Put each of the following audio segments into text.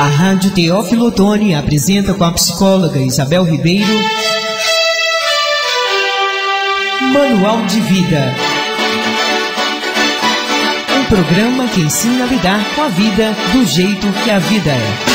A Rádio Teófilo Otoni apresenta com a psicóloga Isabel Ribeiro Manual de Vida. Um programa que ensina a lidar com a vida do jeito que a vida é.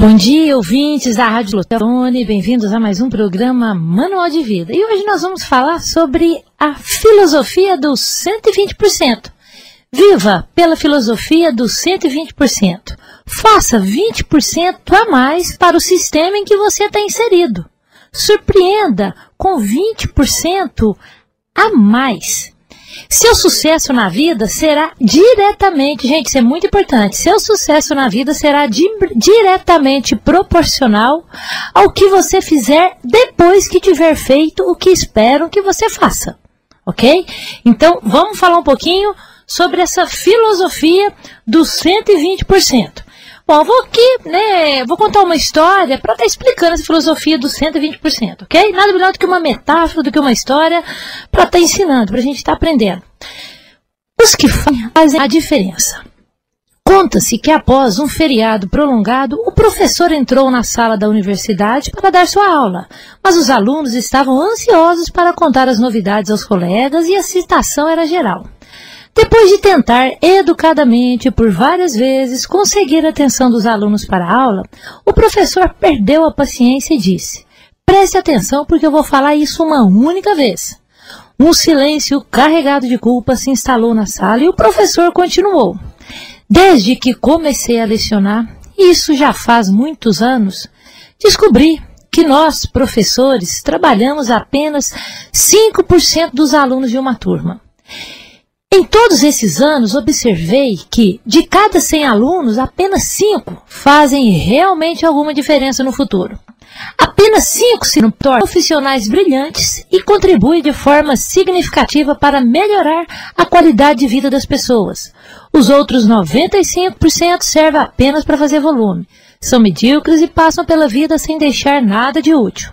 Bom dia, ouvintes da Rádio Otoni, bem-vindos a mais um programa Manual de Vida. E hoje nós vamos falar sobre a filosofia dos 120%. Viva pela filosofia dos 120%. Faça 20% a mais para o sistema em que você está inserido. Surpreenda com 20% a mais. Seu sucesso na vida será diretamente, gente, isso é muito importante, seu sucesso na vida será diretamente proporcional ao que você fizer depois que tiver feito o que esperam que você faça, ok? Então, vamos falar um pouquinho sobre essa filosofia dos 120%. Bom, vou contar uma história para estar explicando essa filosofia dos 120%, ok? Nada melhor do que uma metáfora, do que uma história para estar ensinando, para a gente estar aprendendo. Os que fazem a diferença. Conta-se que após um feriado prolongado, o professor entrou na sala da universidade para dar sua aula, mas os alunos estavam ansiosos para contar as novidades aos colegas e a excitação era geral. Depois de tentar educadamente por várias vezes conseguir a atenção dos alunos para a aula, o professor perdeu a paciência e disse: "Preste atenção porque eu vou falar isso uma única vez." Um silêncio carregado de culpa se instalou na sala e o professor continuou: "Desde que comecei a lecionar, isso já faz muitos anos, descobri que nós, professores, trabalhamos apenas 5% dos alunos de uma turma. Em todos esses anos, observei que, de cada 100 alunos, apenas 5 fazem realmente alguma diferença no futuro. Apenas 5 se tornam profissionais brilhantes e contribuem de forma significativa para melhorar a qualidade de vida das pessoas. Os outros 95% servem apenas para fazer volume. São medíocres e passam pela vida sem deixar nada de útil.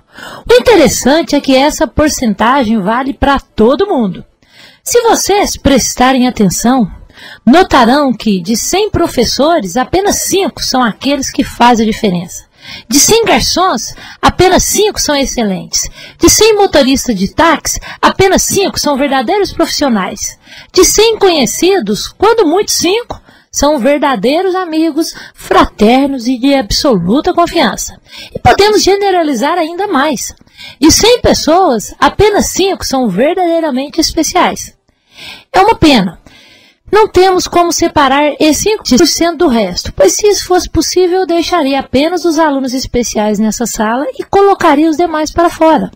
O interessante é que essa porcentagem vale para todo mundo. Se vocês prestarem atenção, notarão que de 100 professores, apenas 5 são aqueles que fazem a diferença. De 100 garçons, apenas 5 são excelentes. De 100 motoristas de táxi, apenas 5 são verdadeiros profissionais. De 100 conhecidos, quando muito 5, são verdadeiros amigos, fraternos e de absoluta confiança. E podemos generalizar ainda mais. De 100 pessoas, apenas 5 são verdadeiramente especiais. É uma pena. Não temos como separar esse 5% do resto, pois se isso fosse possível, eu deixaria apenas os alunos especiais nessa sala e colocaria os demais para fora.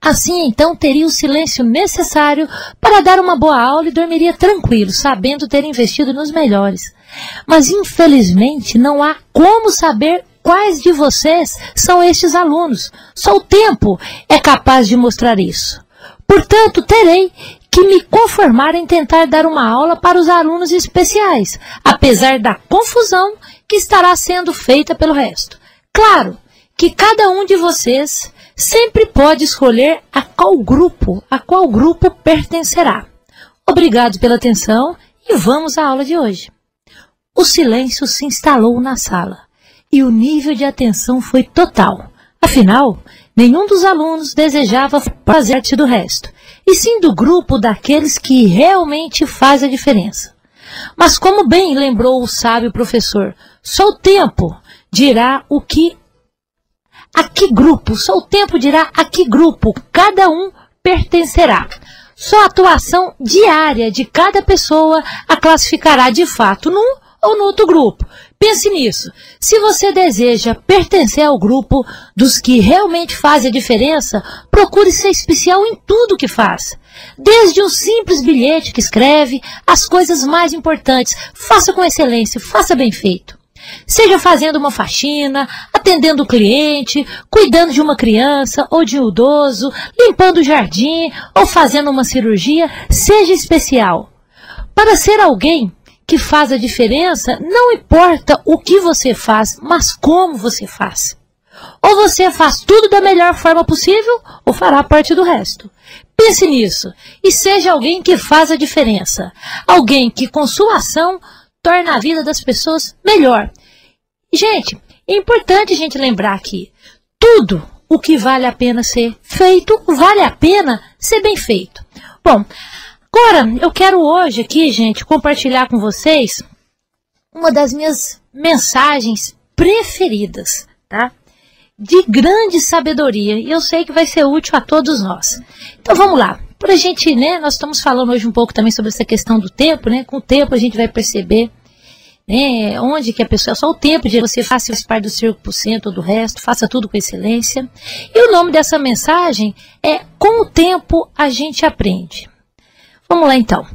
Assim, então, teria o silêncio necessário para dar uma boa aula e dormiria tranquilo, sabendo ter investido nos melhores. Mas, infelizmente, não há como saber quais de vocês são estes alunos. Só o tempo é capaz de mostrar isso. Portanto, terei que me conformar em tentar dar uma aula para os alunos especiais, apesar da confusão que estará sendo feita pelo resto. Claro que cada um de vocês sempre pode escolher a qual grupo pertencerá. Obrigado pela atenção e vamos à aula de hoje. O silêncio se instalou na sala e o nível de atenção foi total. Afinal, nenhum dos alunos desejava fazer parte do resto, e sim do grupo daqueles que realmente faz a diferença. Mas como bem lembrou o sábio professor, só o tempo dirá a que grupo cada um pertencerá. Só a atuação diária de cada pessoa a classificará de fato num ou no outro grupo. Pense nisso. Se você deseja pertencer ao grupo dos que realmente fazem a diferença, procure ser especial em tudo que faz. Desde um simples bilhete que escreve, as coisas mais importantes, faça com excelência, faça bem feito. Seja fazendo uma faxina, atendendo o cliente, cuidando de uma criança ou de um idoso, limpando o jardim ou fazendo uma cirurgia, seja especial. Para ser alguém que faz a diferença, não importa o que você faz, mas como você faz. Ou você faz tudo da melhor forma possível, ou fará parte do resto. Pense nisso e seja alguém que faz a diferença. Alguém que com sua ação torna a vida das pessoas melhor. Gente, é importante a gente lembrar que tudo o que vale a pena ser feito, vale a pena ser bem feito. Bom, agora eu quero hoje aqui, gente, compartilhar com vocês uma das minhas mensagens preferidas, tá? De grande sabedoria, e eu sei que vai ser útil a todos nós. Então vamos lá, pra gente, né, nós estamos falando hoje um pouco também sobre essa questão do tempo, né, com o tempo a gente vai perceber, né, onde que a pessoa, só o tempo de você faça parte do 5% ou do resto, faça tudo com excelência. E o nome dessa mensagem é Com o Tempo a Gente Aprende. Vamos lá então.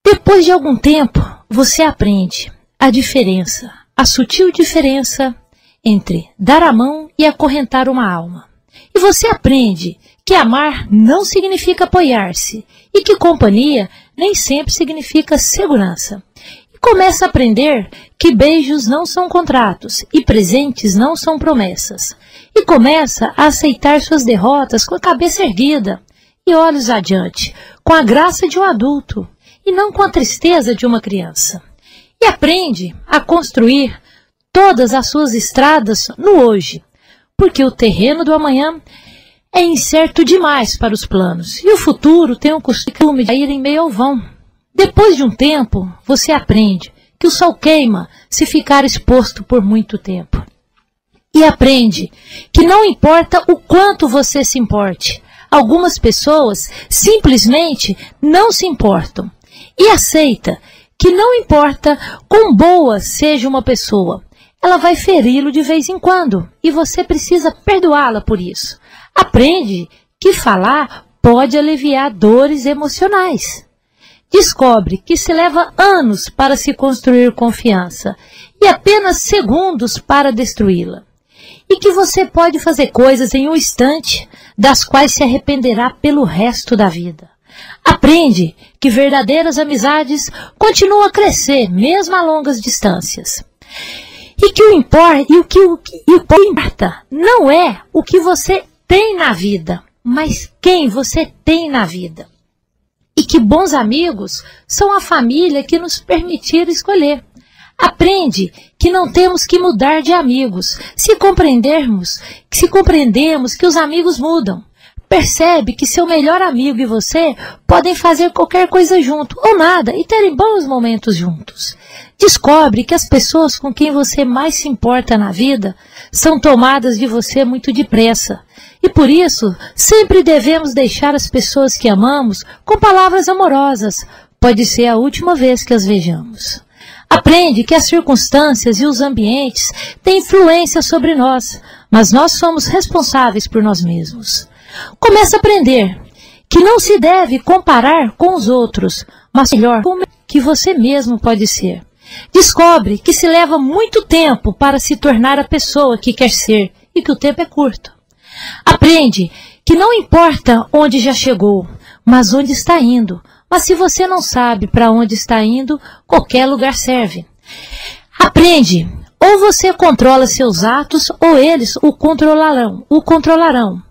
Depois de algum tempo, você aprende a diferença, a sutil diferença entre dar a mão e acorrentar uma alma. E você aprende que amar não significa apoiar-se e que companhia nem sempre significa segurança. E começa a aprender que beijos não são contratos e presentes não são promessas. E começa a aceitar suas derrotas com a cabeça erguida e olhos adiante, com a graça de um adulto e não com a tristeza de uma criança. E aprende a construir todas as suas estradas no hoje, porque o terreno do amanhã é incerto demais para os planos, e o futuro tem o costume de ir em meio ao vão. Depois de um tempo, você aprende que o sol queima se ficar exposto por muito tempo. E aprende que não importa o quanto você se importe, algumas pessoas simplesmente não se importam. E aceita que não importa quão boa seja uma pessoa, ela vai feri-lo de vez em quando, e você precisa perdoá-la por isso. Aprende que falar pode aliviar dores emocionais. Descobre que se leva anos para se construir confiança e apenas segundos para destruí-la. E que você pode fazer coisas em um instante, das quais se arrependerá pelo resto da vida. Aprende que verdadeiras amizades continuam a crescer, mesmo a longas distâncias. E que o importa não é o que você tem na vida, mas quem você tem na vida. E que bons amigos são a família que nos permitiram escolher. Aprende que não temos que mudar de amigos, se compreendemos que os amigos mudam. Percebe que seu melhor amigo e você podem fazer qualquer coisa junto, ou nada, e terem bons momentos juntos. Descobre que as pessoas com quem você mais se importa na vida são tomadas de você muito depressa. E por isso, sempre devemos deixar as pessoas que amamos com palavras amorosas. Pode ser a última vez que as vejamos. Aprende que as circunstâncias e os ambientes têm influência sobre nós, mas nós somos responsáveis por nós mesmos. Começa a aprender que não se deve comparar com os outros, mas melhor como que você mesmo pode ser. Descobre que se leva muito tempo para se tornar a pessoa que quer ser e que o tempo é curto. Aprende que não importa onde já chegou, mas onde está indo. Mas se você não sabe para onde está indo, qualquer lugar serve. Aprende, ou você controla seus atos, ou eles o controlarão.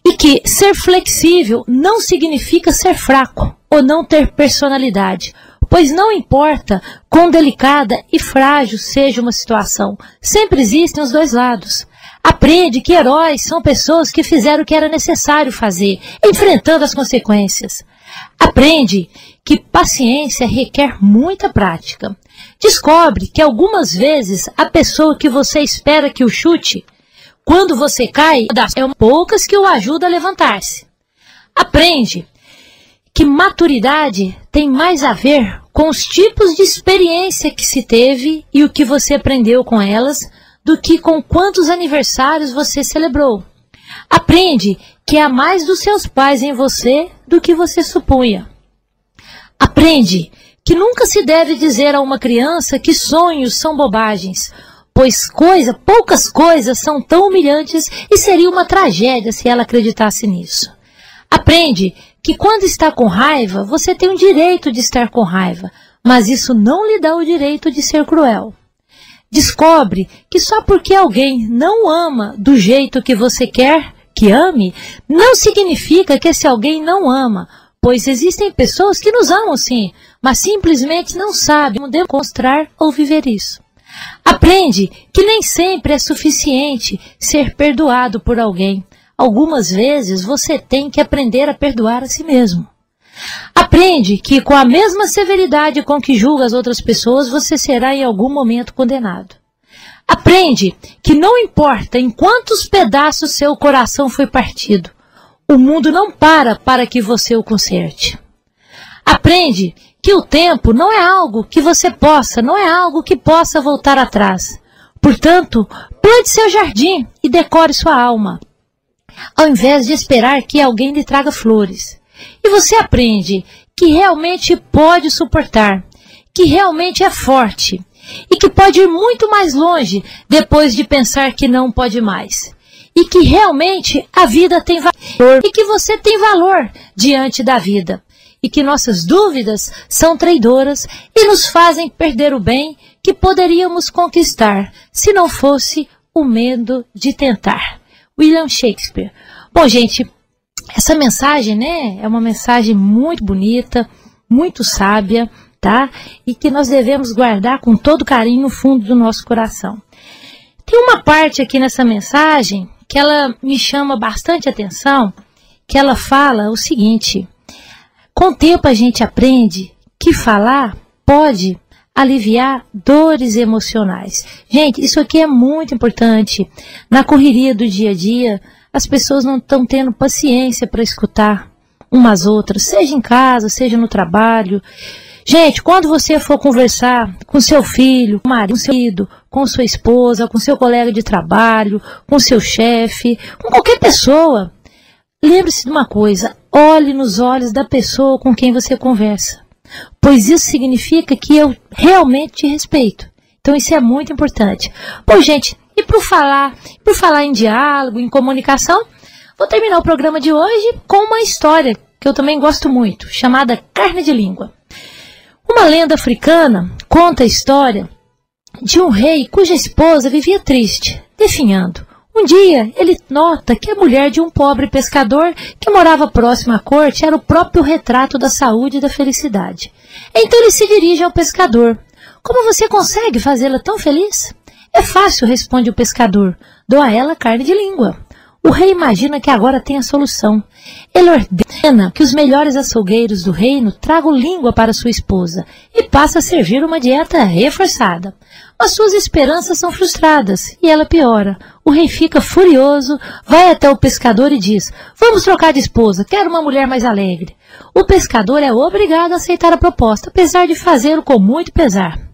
E que ser flexível não significa ser fraco ou não ter personalidade, pois não importa quão delicada e frágil seja uma situação, sempre existem os dois lados. Aprende que heróis são pessoas que fizeram o que era necessário fazer, enfrentando as consequências. Aprende que paciência requer muita prática. Descobre que algumas vezes a pessoa que você espera que o chute, quando você cai, é uma poucas que o ajuda a levantar-se. Aprende que maturidade tem mais a ver com os tipos de experiência que se teve e o que você aprendeu com elas, do que com quantos aniversários você celebrou. Aprende que há mais dos seus pais em você do que você supunha. Aprende que nunca se deve dizer a uma criança que sonhos são bobagens, pois poucas coisas são tão humilhantes e seria uma tragédia se ela acreditasse nisso. Aprende que quando está com raiva, você tem o direito de estar com raiva, mas isso não lhe dá o direito de ser cruel. descobre que só porque alguém não ama do jeito que você quer que ame, não significa que esse alguém não ama, pois existem pessoas que nos amam sim, mas simplesmente não sabem demonstrar ou viver isso. Aprende que nem sempre é suficiente ser perdoado por alguém. Algumas vezes você tem que aprender a perdoar a si mesmo. Aprende que com a mesma severidade com que julga as outras pessoas, você será em algum momento condenado. Aprende que não importa em quantos pedaços seu coração foi partido, o mundo não para que você o conserte. Aprende que o tempo não é algo que você possa, não é algo que possa voltar atrás. Portanto, plante seu jardim e decore sua alma, ao invés de esperar que alguém lhe traga flores. E você aprende que realmente pode suportar, que realmente é forte e que pode ir muito mais longe depois de pensar que não pode mais. E que realmente a vida tem valor e que você tem valor diante da vida. E que nossas dúvidas são traidoras e nos fazem perder o bem que poderíamos conquistar se não fosse o medo de tentar. William Shakespeare. Bom, gente, essa mensagem, né, é uma mensagem muito bonita, muito sábia, tá? E que nós devemos guardar com todo carinho no fundo do nosso coração. Tem uma parte aqui nessa mensagem que ela me chama bastante atenção, que ela fala o seguinte: com o tempo a gente aprende que falar pode aliviar dores emocionais. Gente, isso aqui é muito importante. Na correria do dia a dia, as pessoas não estão tendo paciência para escutar umas outras, seja em casa, seja no trabalho. Gente, quando você for conversar com seu filho, com marido, com seu marido, com sua esposa, com seu colega de trabalho, com seu chefe, com qualquer pessoa, lembre-se de uma coisa: olhe nos olhos da pessoa com quem você conversa, pois isso significa que eu realmente te respeito. Então isso é muito importante. Bom, gente, e por falar em diálogo, em comunicação, vou terminar o programa de hoje com uma história que eu também gosto muito, chamada Carne de Língua. Uma lenda africana conta a história de um rei cuja esposa vivia triste, definhando. Um dia, ele nota que a mulher de um pobre pescador que morava próximo à corte era o próprio retrato da saúde e da felicidade. Então ele se dirige ao pescador. Como você consegue fazê-la tão feliz? É fácil, responde o pescador. Dou a ela carne de língua. O rei imagina que agora tem a solução. Ele ordena que os melhores açougueiros do reino tragam língua para sua esposa e passa a servir uma dieta reforçada. Mas suas esperanças são frustradas e ela piora. O rei fica furioso, vai até o pescador e diz: vamos trocar de esposa, quero uma mulher mais alegre. O pescador é obrigado a aceitar a proposta, apesar de fazê-lo com muito pesar.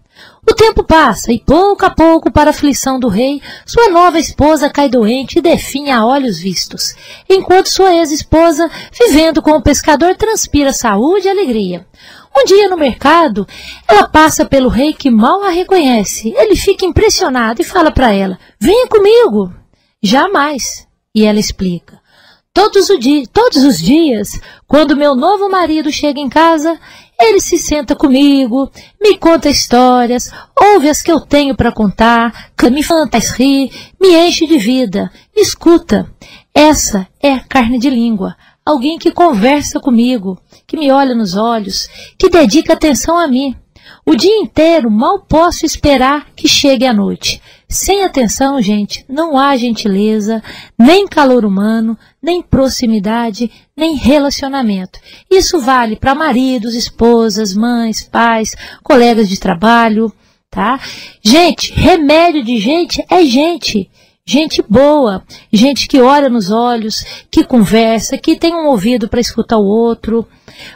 O tempo passa e, pouco a pouco, para a aflição do rei, sua nova esposa cai doente e definha a olhos vistos, enquanto sua ex-esposa, vivendo com o pescador, transpira saúde e alegria. Um dia no mercado, ela passa pelo rei que mal a reconhece. Ele fica impressionado e fala para ela: venha comigo. Jamais. E ela explica: todos os dias, quando meu novo marido chega em casa, ele se senta comigo, me conta histórias, ouve as que eu tenho para contar, me faz rir, me enche de vida. Escuta, essa é a carne de língua. Alguém que conversa comigo, que me olha nos olhos, que dedica atenção a mim. O dia inteiro mal posso esperar que chegue a noite. Sem atenção, gente, não há gentileza, nem calor humano, nem proximidade, nem relacionamento. Isso vale para maridos, esposas, mães, pais, colegas de trabalho, tá? Gente, remédio de gente é gente. Gente boa, gente que olha nos olhos, que conversa, que tem um ouvido para escutar o outro.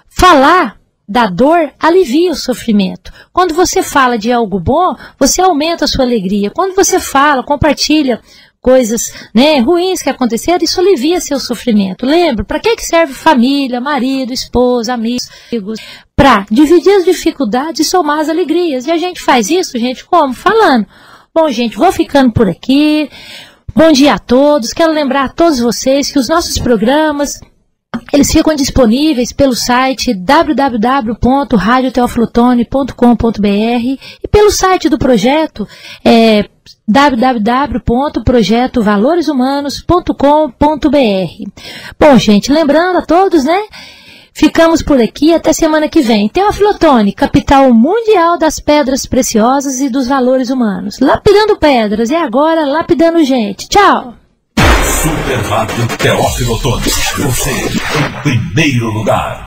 Falar da dor alivia o sofrimento. Quando você fala de algo bom, você aumenta a sua alegria. Quando você fala, compartilha coisas, né, ruins que aconteceram, isso alivia seu sofrimento. Lembra, para que serve família, marido, esposa, amigos? Para dividir as dificuldades e somar as alegrias. E a gente faz isso, gente, como? Falando. Bom, gente, vou ficando por aqui. Bom dia a todos. Quero lembrar a todos vocês que os nossos programas Eles ficam disponíveis pelo site www.radioteoflotone.com.br e pelo site do projeto www.projetovaloreshumanos.com.br. Bom, gente, lembrando a todos, né? Ficamos por aqui até semana que vem. Teoflotone, capital mundial das pedras preciosas e dos valores humanos. Lapidando pedras e agora lapidando gente. Tchau! Super Rádio Teófilo Otoni. Você em primeiro lugar.